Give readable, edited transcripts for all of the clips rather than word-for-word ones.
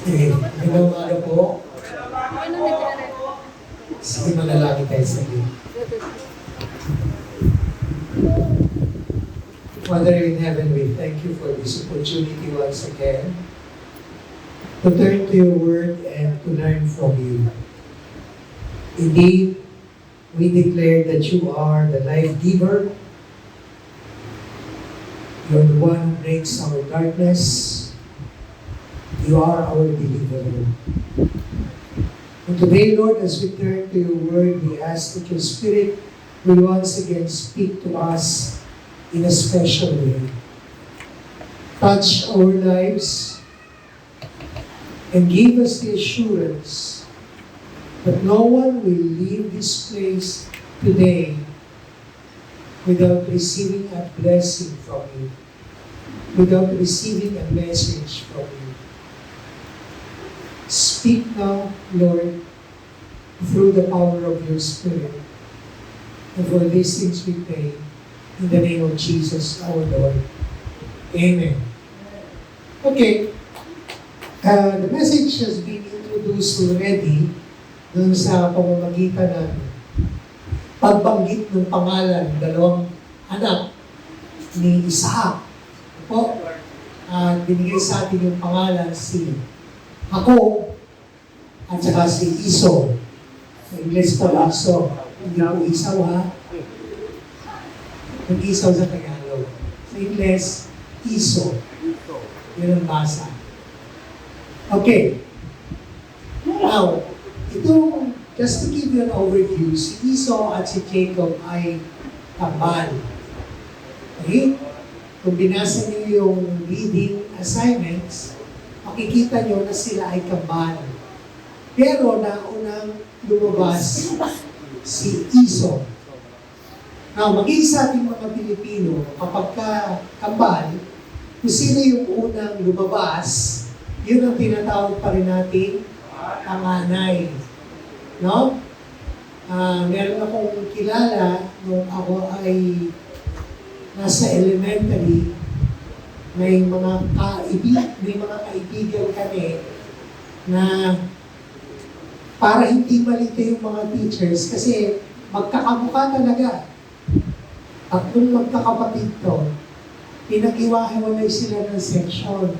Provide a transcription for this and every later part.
Okay, magandang umaga po. Sige, manalangin tayo sa iyo. Father in heaven, we thank you for this opportunity once again to turn to your word and to learn from you. Indeed, we declare that you are the life giver. You are the one who breaks our darkness. You are our deliverer. And today, Lord, as we turn to your word, we ask that your Spirit will once again speak to us in a special way. Touch our lives and give us the assurance that no one will leave this place today without receiving a blessing from you, without receiving a message from you. Speak now, Lord, through the power of your Spirit. And for these things we pray in the name of Jesus our Lord. Amen. Okay. The message has been introduced already dun sa pamamagitan ng pagbanggit ng pangalan ng dalawang anak ni Isaac. Po, binigay sa atin yung pangalan si Jacob at saka si Esau. Sa English po, Esau. Hindi po Esau, ha? Yung Esau sa Tagalog. Sa English, Esau. Yun ang basa. Okay. Now, ito, just to give you an overview, si Esau at si Jacob ay kambal. Okay? Kung binasa niyo yung reading assignments, makikita nyo na sila ay kambal. Pero naunang lumabas si Esau. Now, maging sa ating mga Pilipino, kapag kambal, kung sino yung unang lumabas, yun ang tinatawag pa rin natin panganay. No? Meron akong kilala nung ako ay nasa elementary, may mga kaibigan kami na para hindi malito yung mga teachers kasi magkakamukha talaga. Tatlong magkakapatid to, pinag-iwahiwalay sila ng section.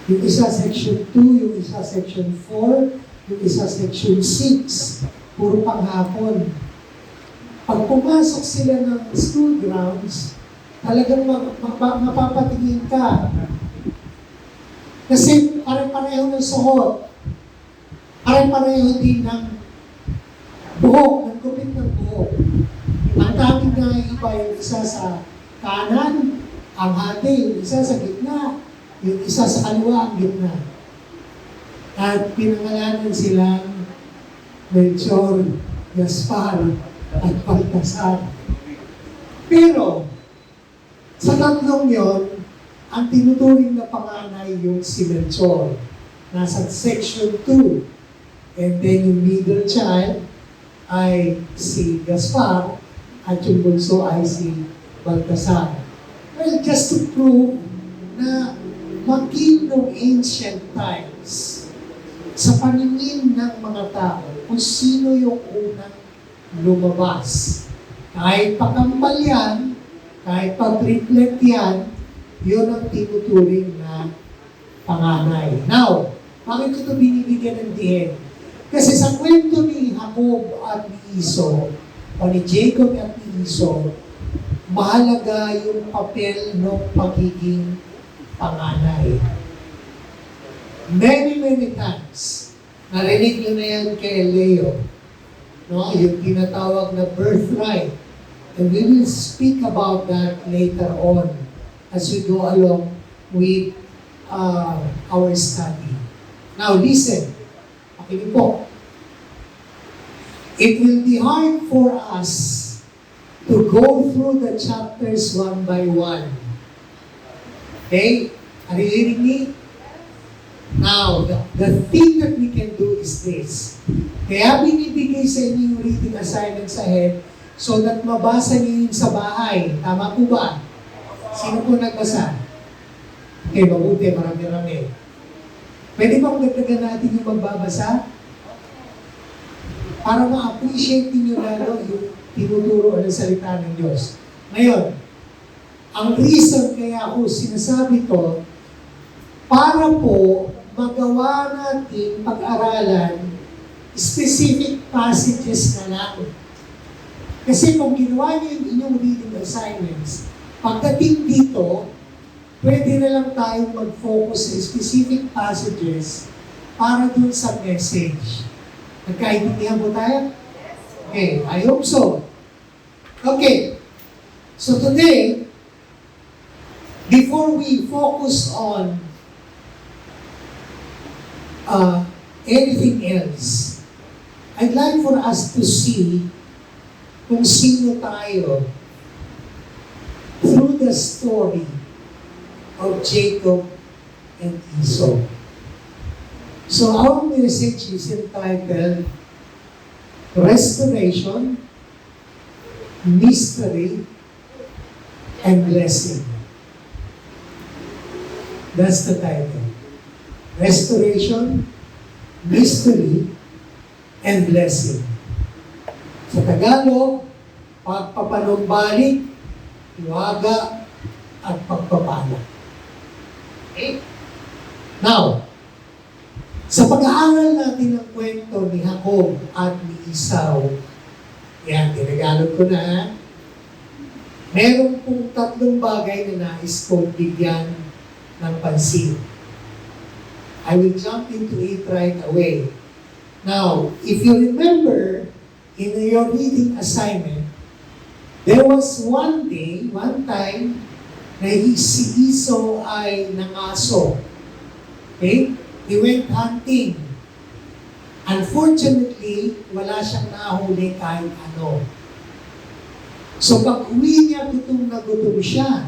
Yung isa section 2, yung isa section 4, yung isa section 6. Puro panghapon. Pag pumasok sila ng school grounds, talagang mapapatingin ka. Kasi pare-pareho ng suot. Pare-pareho din ng buhok, ng gupit ng buhok. Ang daming na iba yung isa sa kanan, ang hati, yung isa sa gitna, yung isa sa kaliwa, ang gitna. At pinangalanan silang Melchor, Gaspar, at Baltasar. Pero, sa tatlong yon, ang tinuturing na panganay yung si Melchor. Nasa section 2. And then yung middle child ay si Gaspar at yung bunso ay si Baltasar. Well, just to prove na maging noong ancient times, sa paningin ng mga tao, kung sino yung unang lumabas. Kahit pakambal yan, kahit pa-triplet yan, yun ang tinuturing na panganay. Now, bakit ko ito binibigyan ng diin? Kasi sa kwento ni Jacob at ni Esau, o ni Jacob at ni Esau, mahalaga yung papel ng pagiging panganay. Many times, narinig nyo na yan kay Leo, no? Yung tinatawag na birthright. And we will speak about that later on as we go along with our study. Now listen, pakinig po. It will be hard for us to go through the chapters one by one. Okay? Are you hearing me? Now, the thing that we can do is this. Kaya binibigay sa inyo yung reading assignments ahead so that mabasa niyo yun sa bahay. Tama po ba? Sino po nagbasa? Okay, mabuti, marami-rami. Pwede bang dagdagan natin yung magbabasa? Para ma-appreciate niyo lalo yung tinuturo ng salita ng Diyos. Ngayon, ang reason kaya ako sinasabi to, para po magawa natin pag-aralan specific passages na lang. Kasi kung ginawa niyo yung inyong reading assignments, pagdating dito, pwede na lang tayong mag-focus sa specific passages para dun sa message. Nagkaintindihan po tayo? Okay, I hope so. Okay, so today, before we focus on anything else, I'd like for us to see kung sino tayo through the story of Jacob and Esau. So our message is entitled Restoration, Mystery, and Blessing. That's the title. Restoration, Mystery, and Blessing. Sa Tagalog, pagpapanumbalik, iwaga, at pagpapala. Okay? Now, sa pag-aaral natin ng kwento ni Jacob at ni Esau, yan, tinagalog ko na, meron pong tatlong bagay na nais kong bigyan ng pansin. I will jump into it right away. Now, if you remember, in your reading assignment, there was one time, na si Esau ay nangaso. Okay? He went hunting. Unfortunately, wala siyang nahuli kahit ano. So pag uwi niya, gutom na gutom siya.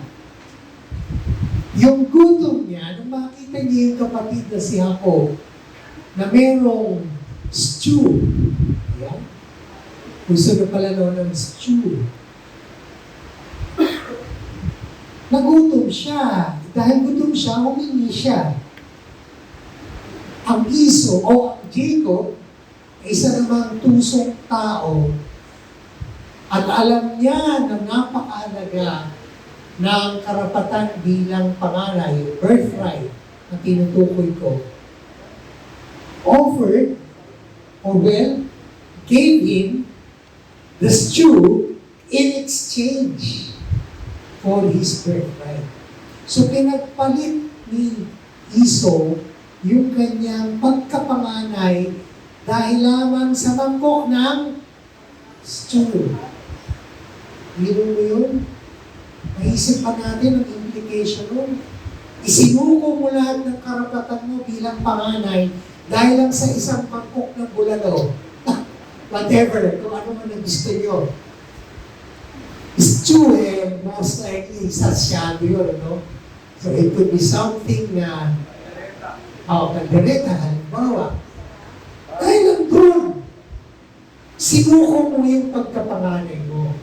Yung gutom niya, nung makita niya yung kapatid na si Jacob, na merong stew. Ayan. Gusto na pala noon ng stew. Nagutom siya. Dahil gutom siya, humingi siya. Ang Esau o ang Jacob, isa namang tusong tao, at alam niya na napakahalaga ng karapatan bilang panganay, birthright, na tinutukoy ko, offered, or gave him the stew in exchange for his birthright. So pinagpalit ni Esau yung kanyang pagkapanganay dahil lamang sa mangkok ng stew. Biro mo yun? Naisip pa natin ang implication nun. Isinuko mo lahat ng karapatan mo bilang panganay dahil lang sa isang mangkok ng bulalo. Whatever, kung ano man ang gusto nyo. Stew most likely sasyado yun, no? So it could be something na kaldereta, halimbawa. Dahil lang doon, sinuko mo yung pagkapanganay mo.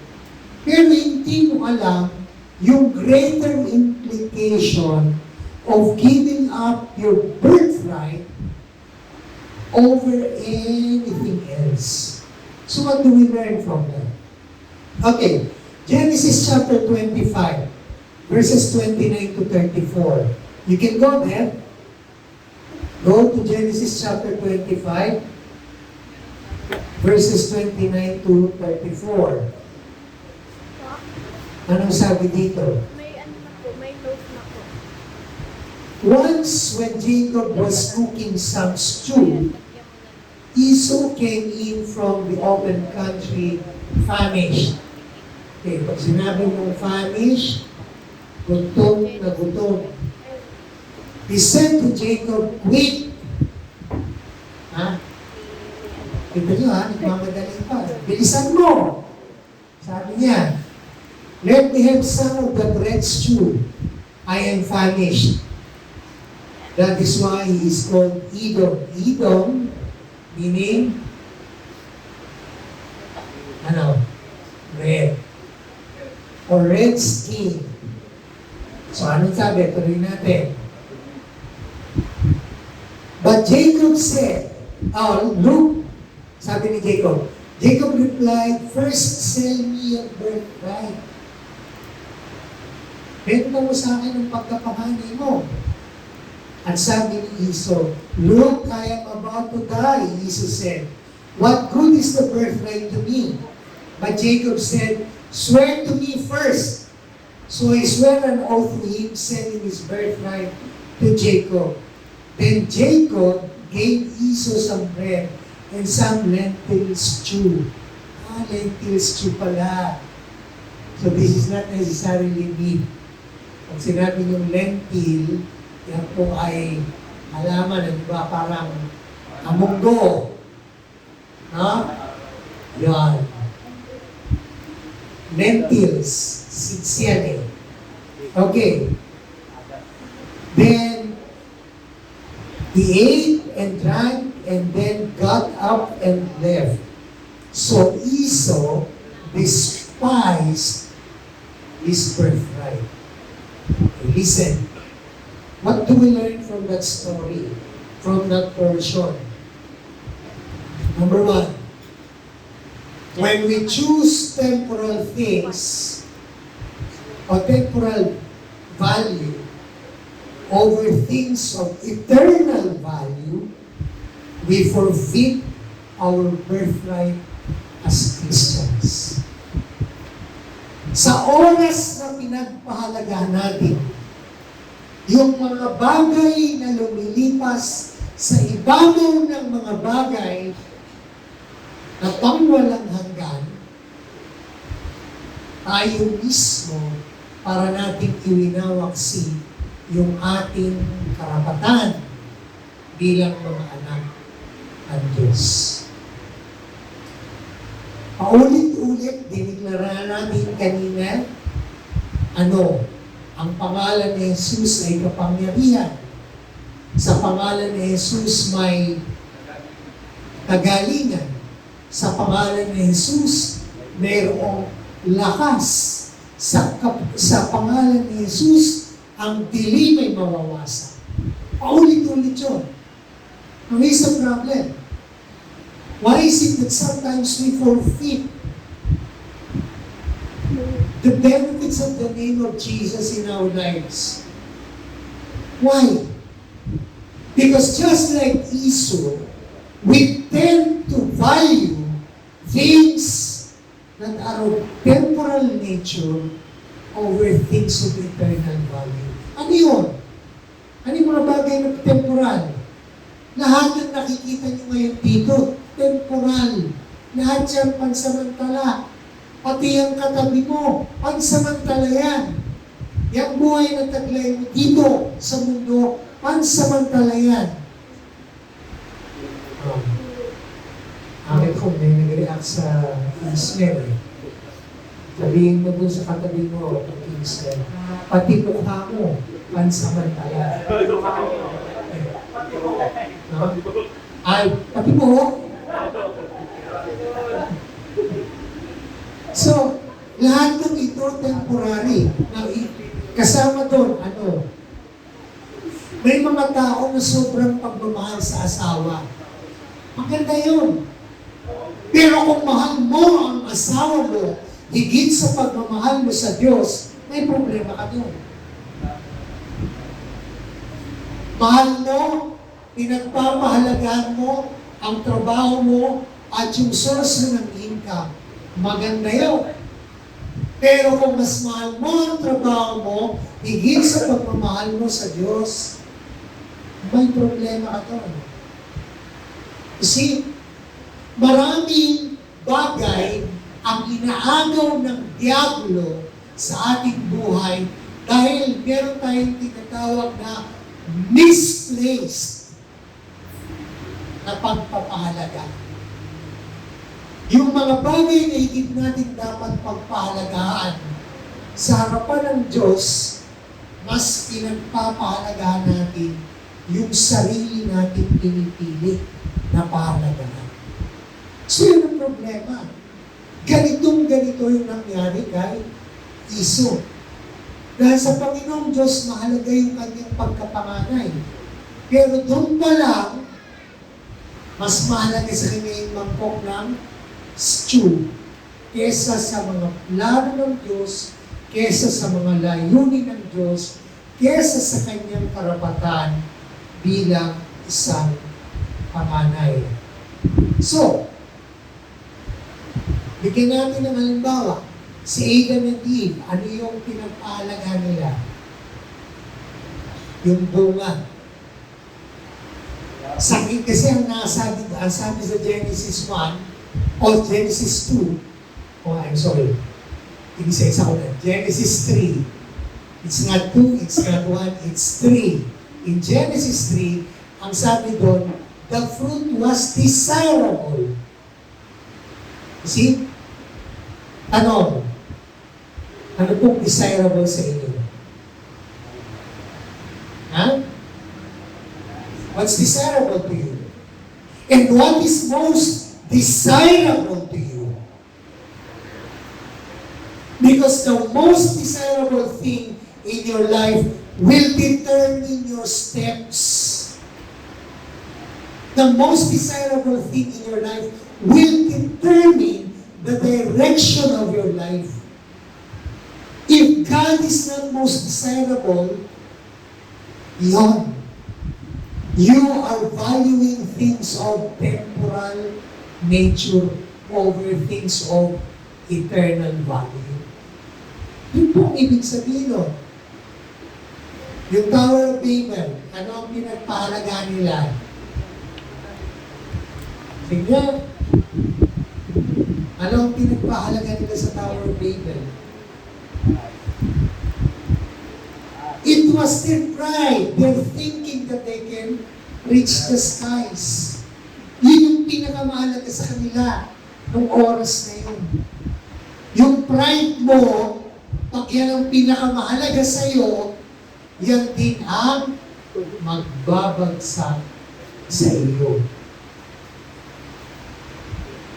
Pero hindi mo alam yung greater implication of giving up your birthright over anything else. So what do we learn from that? Okay, Genesis chapter 25, verses 29 to 34. You can go there. Go to Genesis chapter 25, verses 29 to 34. Anong sabi dito? May note na po. Once when Jacob was cooking some stew, Esau came in from the open country famished. Okay, pag sinabi mong famished, gutom na gutom. He said to Jacob, "Quick!" Ha? Kita nyo ha, nagmamadali pa. Bilisan mo! Sabi niya, "Let me have some of the bread stew. I am famished." That is why he is called Edom. Edom, meaning, red. Or red skin. So anong sabi? Tuloy natin. But Jacob said, look, sabi ni Jacob replied, first sell me your birthright. Benta mo sa akin ang pagkapahani mo. At sabi ni Esau, look, I am about to die, Esau said. What good is the birthright to me? But Jacob said, swear to me first. So he swore an oath to him, selling his birthright to Jacob. Then Jacob gave Esau some bread and some lentil stew. Lentil stew pala. So this is not necessarily meat. Pag sinabi yung lentil, yan po ay halaman, di ba? Parang amunggo. Ha? Yan. Lentils. Seeds yan eh. Okay. Then, he ate and drank and then got up and left. So Esau despised his birthright. Okay, listen. What do we learn from that story? From that portion? Number one, when we choose temporal things or temporal value over things of eternal value, we forfeit our birthright as Christians. Sa oras na pinagpahalagahan natin, yung mga bagay na lumilipas sa ibabaw ng mga bagay na pangwalang hanggan, tayo mismo para nating iwinawaksi yung ating karapatan bilang mga anak ng Diyos. Paulit-ulit, diniklara natin kanina, ang pangalan ni Jesus ay kapangyarihan. Sa pangalan ni Jesus may kagalingan. Sa pangalan ni Jesus, mayroong lakas. Sa pangalan ni Jesus, ang dilim ay mawawasan. Paulit-ulit yun. Now, here's the problem. Why is it that sometimes we forfeit the benefits of the name of Jesus in our lives? Why? Because just like Esau, we tend to value things that are of temporal nature over things of eternal value. Ano yun? Ano yung mga bagay na temporal? Lahat ng nakikita nyo ngayon dito, temporal. Lahat yan pansamantala. Pati ang katabi mo, pansamantala yan. Yung buhay na taglay mo dito sa mundo, pansamantala yan. Akin ko, may nag-react sa Kingsman eh. Sabihin mo dun sa katabi mo, Kingsman, pati mukha mo, pansamantala. No? Ay, pati mo. So, lahat ng ito temporary. Kasama doon, may mga tao na sobrang pagmamahal sa asawa. Maganda yun. Pero kung mahal mo ang asawa mo, higit sa pagmamahal mo sa Diyos, may problema ka doon. Mahal mo, pinagpapahalagahan mo ang trabaho mo at yung source ng income. Maganda yun. Pero kung mas mahal mo ang trabaho mo, higit sa pagmamahal mo sa Diyos, may problema ka doon. Kasi maraming bagay ang inaagaw ng Diablo sa ating buhay dahil meron tayong tinatawag na misplaced na pagpapahalaga. Yung mga bagay na higit natin dapat pagpahalagaan sa harapan ng Diyos, mas pinagpapahalagahan natin yung sarili natin pinipili na pahalagahan. So yun ang problema. Ganito yung nangyari kay Esau. Dahil sa Panginoong Diyos, mahalaga yung kanyang pagkapanganay. Pero doon pa lang, mas mahalaga sa kanya yung mangkok ng stew kesa sa mga plano ng Diyos, kesa sa mga layunin ng Diyos, kesa sa kanyang karapatan bilang isang panganay. So, bigyan natin ng halimbawa, si Adam and Eve, ano yung pinagpaalaga nila? Yung bunga. Sabi kasi ang sabi sa Genesis 1 o Genesis 2, I'm sorry, isa-isa ko na, Genesis 3, it's not 2, it's not 1, it's 3. In Genesis 3, ang sabi doon, the fruit was desirable. You see? Tanong, ano pong desirable sa inyo? Ha? What's desirable to you? And what is most desirable to you? Because the most desirable thing in your life will determine your steps. The most desirable thing in your life will determine the direction of your life. If God is not most desirable, you are valuing things of temporal nature over things of eternal value. Yun po ang ibig sabihin nun. Yung Tower of Babel, ano ang pinagpahalaga nila? Tingnan. Ano ang pinagpahalaga nila sa Tower of Babel? It was their pride, their thinking that they can reach the skies. Yun yung pinakamahalaga sa kanila nung oras na yun. Yung pride mo, pag yan ang pinakamahalaga sa'yo, yan din ang magbabagsak sa iyo.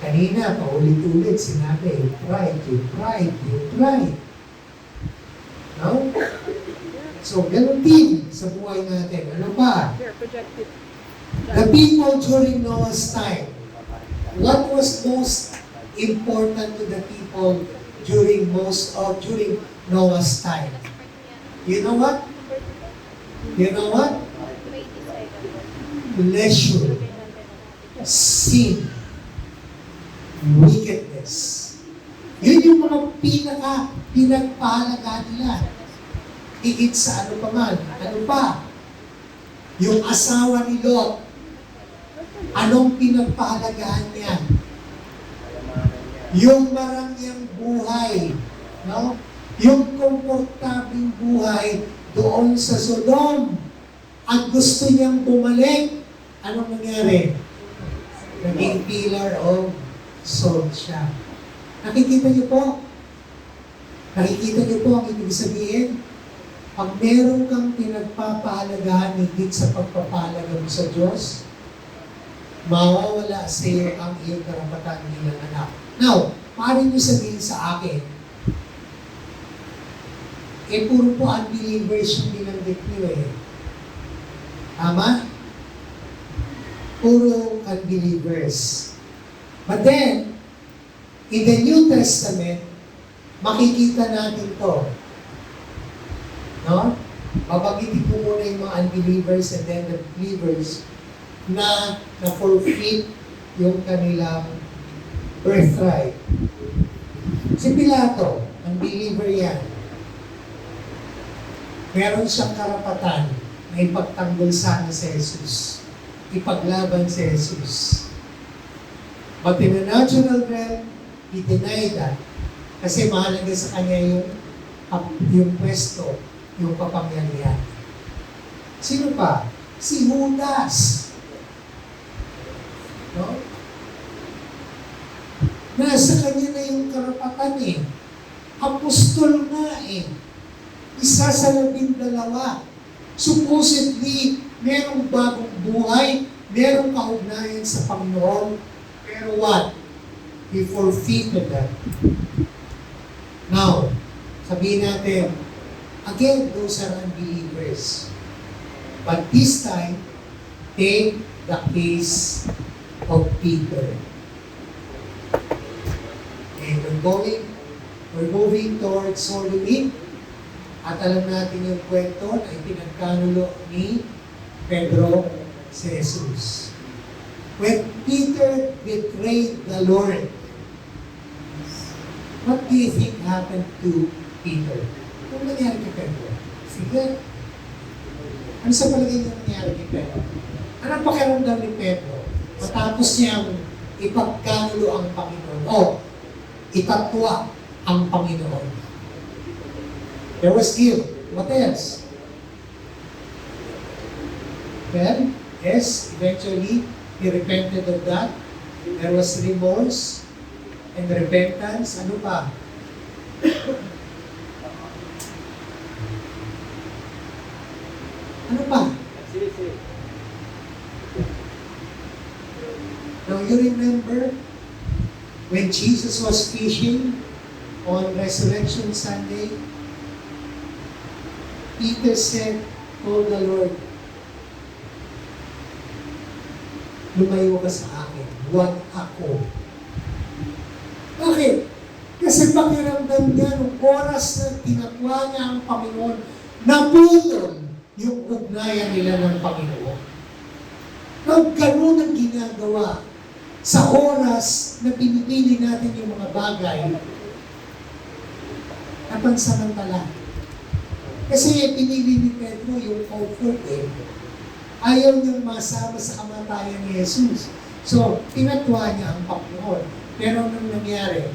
Kanina, paulit-ulit sinabi, yung pride, yung pride, yung pride. No? So, ganun din sa buhay natin. Ano pa? The people during Noah's time, what was most important to the people during Noah's time? You know what? You know what? Leisure, sin, wickedness. Yun yung mga pinagpahalaga nila. Higit sa ano pa man. Ano pa? Yung asawa ni Lot, anong pinagpahalagahan niya? Yung marangyang buhay, no? Yung komportabling buhay doon sa Sodom. At gusto niyang bumalik, anong nangyari? Naging pillar of salt siya. Nakikita niyo po? Nakikita niyo po ang ibig sabihin? Pag meron kang pinagpapahalagahan higit sa pagpapahalaga mo sa Diyos, mawawala sa iyo ang iyong karapatan bilang anak. Now, maaari niyo sabihin sa akin, puro po unbelievers yung binanggit niyo eh. Tama? Puro unbelievers. But then, in the New Testament, makikita natin to. No? Babanggitin ko muna yung mga unbelievers and then the believers na na-forfeit yung kanilang birthright. Si Pilato, unbeliever yan. Meron siyang karapatan na ipagtanggol sana si Jesus. Ipaglaban si Jesus. But in the natural realm, he denied that. Kasi mahalaga sa kanya yung pwesto, yung kapangyarihan. Sino pa? Si Judas. No? Nasa kanya na yung karapatan eh. Apostol nga eh. Isa sa 12. Supposedly, merong bagong buhay, merong kaugnayan sa Panginoon. Pero what? He forfeited that. Now, sabihin natin, again, those are unbelievers. But this time, Take the case of Peter. And we're moving towards Holy Week. At alam natin yung kwento na ipinagkanulo ni Pedro si Jesus. When Peter betrayed the Lord, what do you think happened to Peter? Ano nangyari kay Pedro? Sige. Ano sa palagay niyo nangyari kay Pedro? Anong pakiramdam ni Pedro matapos niyang ipagkanulo ang Panginoon o itatwa ang Panginoon? There was guilt. What else? Well, yes, eventually, he repented of that. There was remorse and repentance. Ano pa? Ano pa? Now, you remember when Jesus was fishing on Resurrection Sunday? Peter said, told the Lord, lumayo ka sa akin, huwag ako. Bakit? Kasi pakiramdam niya, nung oras na tinatwa niya ang Panginoon, napulol yung ugnayan nila ng Panginoon. Nang ganun ang ginagawa sa oras na pinipili natin yung mga bagay na pansamantala. Kasi pinili ni Pedro yung comfort eh. Ayaw niyang masama sa kamatayan ni Jesus. So, tinatwa niya ang Panginoon. Pero nung nangyari,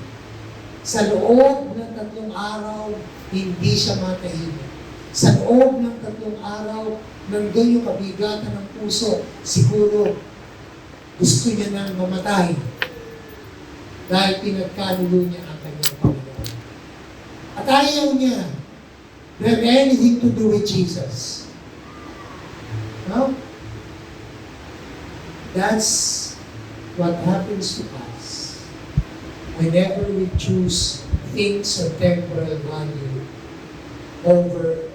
sa loob ng 3 araw, hindi siya matahimik. Sa loob ng 3 araw, nandun yung kabigatan ng puso, siguro gusto niya nang mamatay dahil pinagkanulo niya ang kanyang Panginoon. At ayaw niya to have anything to do with Jesus. No? That's what happens to us whenever we choose things of temporal value over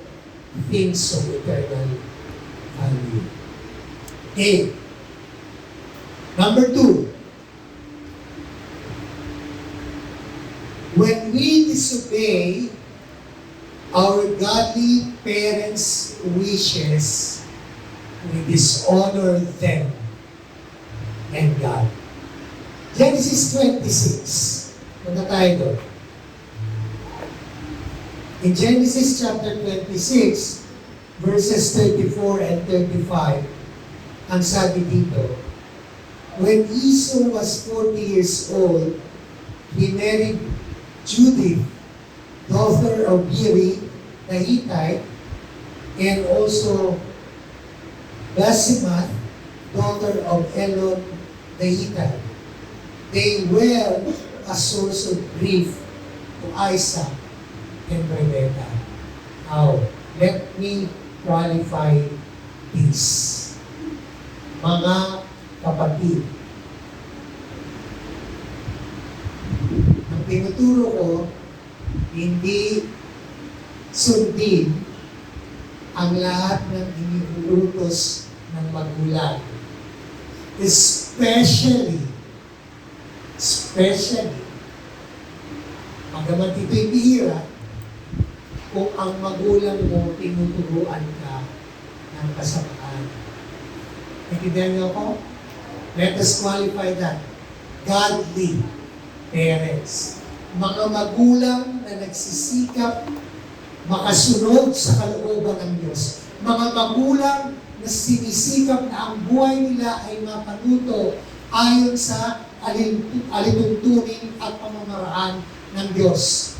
things of eternal value. Okay. Number 2. When we disobey our godly parents' wishes, we dishonor them and God. Genesis 26. Punta tayo doon. In Genesis chapter 26, verses 34 and 35, ang sabi dito, when Esau was 40 years old, he married Judith, daughter of Beeri, the Hittite, and also Basemath, daughter of Elon, the Hittite. They were a source of grief to Isaac and Rebekah. Now, let me qualify this. Mga kapatid, ang tinuturo ko, hindi sundin ang lahat ng iniuutos ng magulang. Especially, magamat ito'y bihira, kung ang magulang mo tinuturuan ka ng kasamaan. Nakikinig niyo ako? Let us qualify that. Godly parents. Mga magulang na nagsisikap makasunod sa kalooban ng Diyos. Mga magulang na sinisikap na ang buhay nila ay mapanuto ayon sa alituntunin at pamamaraan ng Diyos.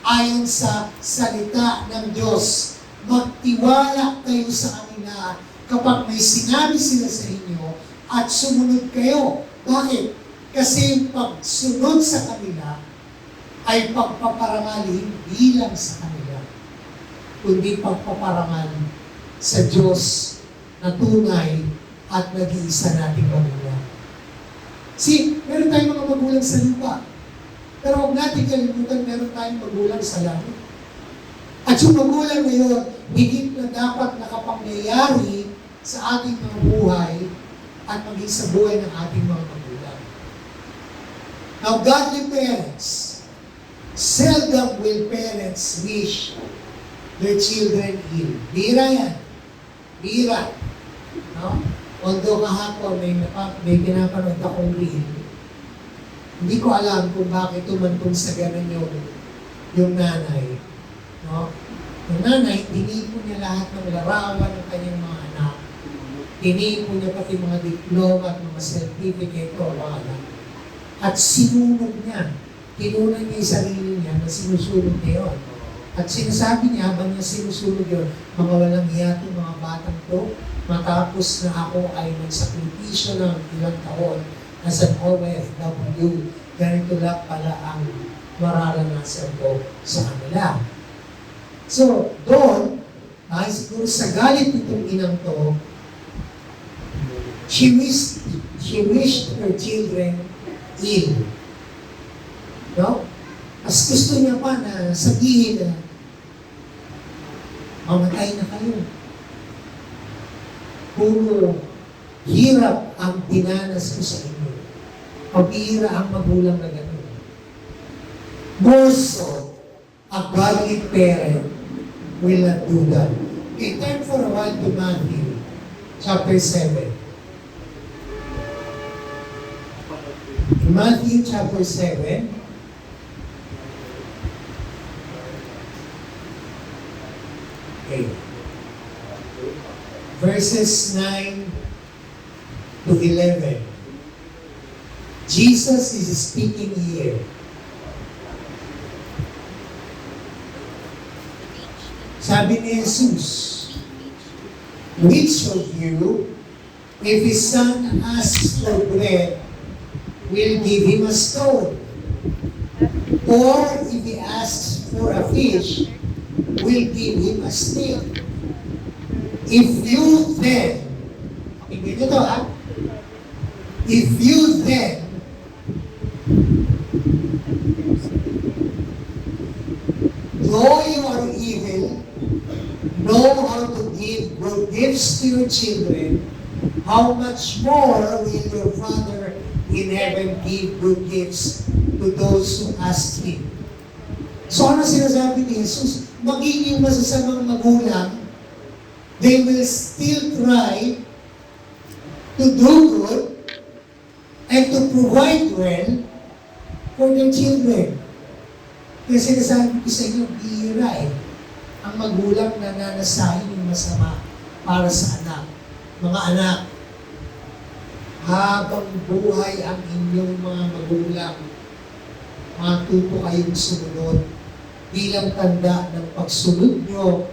Ayon sa salita ng Diyos, magtiwala kayo sa kanila kapag may sinabi sila sa inyo at sumunod kayo. Bakit? Kasi pagsunod sa kanila ay pagpaparangal hindi lang sa kanila, kundi pagpaparangal sa Diyos na tunay at nag-iisa nating magulang. See, meron tayong mga magulang sa lupa. Pero huwag natin kalimutan, meron tayong magulang sa langit. At yung magulang na yun, higit na dapat nakapangyayari sa ating mga buhay at maging sa buhay ng ating mga magulang. Now, godly parents, seldom will parents wish their children ill. Bira yan. Bira. No? Although kahapon may pinapanood akong reel, hindi ko alam kung bakit tumantong sa ganun yung nanay. No? Yung nanay, tinipon niya lahat ng larawan ng kanyang mga anak. Tinipon niya pati mga diploma at mga certificate o mga anak. At sinunod niya. Tinunan niya yung sarili niya na sinusunod niya yun. At sinasabi niya, habang niya sinusunod yun, mga walang hiya itong mga batang to, matapos na ako ay nagsakripisyo ng ilang taon as an OFW, ganito lang pala ang mararanasan ko sa kanila. So, doon, siguro sa galit nitong inang to, she wished her children ill. No? As gusto niya pa na sabihin na, mamatay na kayo. Puro hirap ang dinanas ko sa inyo. Pabihira ang magulang na gano'n. More so, a godly parent will not do that. Okay, turn for a while to Matthew, chapter 7. In Matthew chapter 7, okay, verses 9 to 11. Jesus is speaking here. Sabi ni Jesus, which of you, if his son asks for bread, will give him a stone? Or if he asks for a fish, will give him a snake? If you then, tingnan nyo to ha, if you then, though you are evil, know how to give good gifts to your children, how much more will your Father in heaven give good gifts to those who ask Him? So ano sinasabi ni Jesus? Magiging masasamang magulang, they will still try to do good and to provide well for their children. Kaya sinasabi ko sa inyo, bihira ang magulang na nanasahin yung masama para sa anak. Mga anak, habang buhay ang inyong mga magulang, matuto kayong sumunod bilang tanda ng pagsunod nyo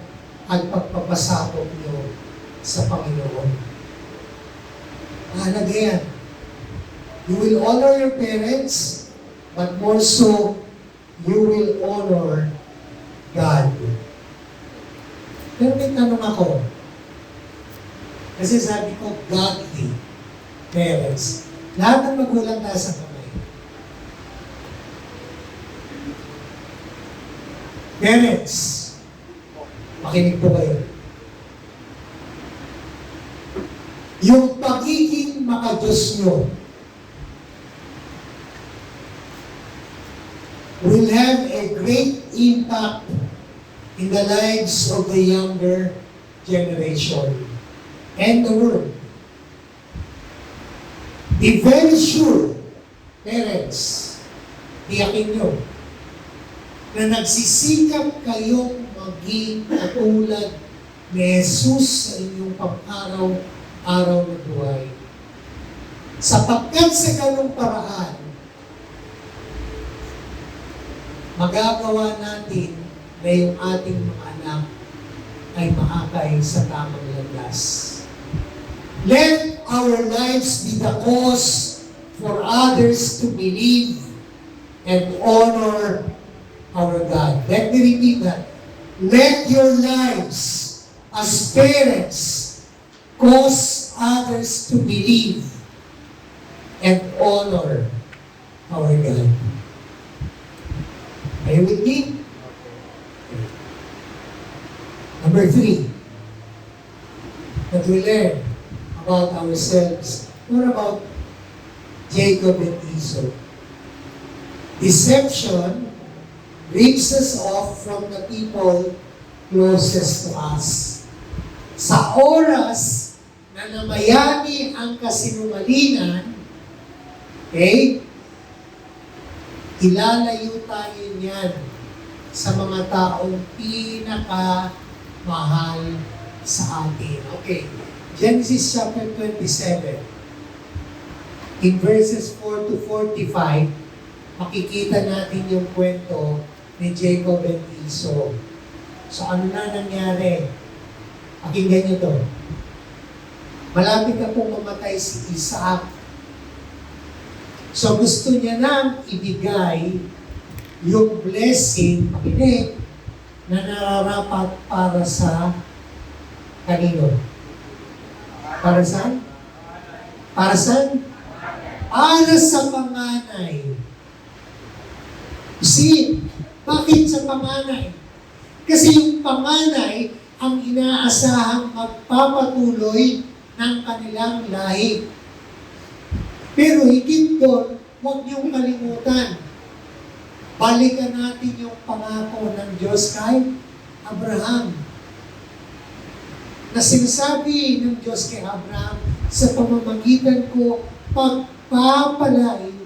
at pagpapasakop nyo sa Panginoon. Mahalaga yan. You will honor your parents, but more so, you will honor God. Pero may tanong ako. Kasi sabi ko, godly parents. Lahat ng magulang nasa kamay. Parents, makinig po kayo. Yung pagiging makadiyos nyo will have a great impact in the lives of the younger generation and the world. Be very sure, parents, tiyakin nyo, na nagsisikap kayong maging katulad ni Jesus sa inyong pang-araw-araw na buhay. Sapagkat sa ganung paraan, magagawa natin na yung ating mga anak ay maakay sa tamang landas. Let our lives be the cause for others to believe and honor our God. Let me repeat that. Let your lives as parents cause others to believe and honor our God. Are you with me? Number 3, that we learn ourselves. What about Jacob and Esau? Deception rips us off from the people closest to us. Sa oras na namayani ang kasinungalingan, okay, ilalayo tayo niyan sa mga taong pinakamahal sa atin. Okay, Genesis chapter 27, in verses 4 to 45, makikita natin yung kwento ni Jacob and Esau. So ano na nangyari? Pakinggan niyo to. Malapit na pong mamatay si Isaac. So gusto niya nang ibigay yung blessing, pakinig, na nararapat para sa kanino? Para saan? Para saan? Para sa panganay. See, bakit sa panganay? Kasi yung panganay ang inaasahang magpapatuloy ng kanilang lahi. Pero higit doon, huwag niyong kalimutan. Balikan natin yung pangako ng Diyos kay Abraham. Na sinasabi ng Diyos kay Abraham, sa pamamagitan ko, pagpapalain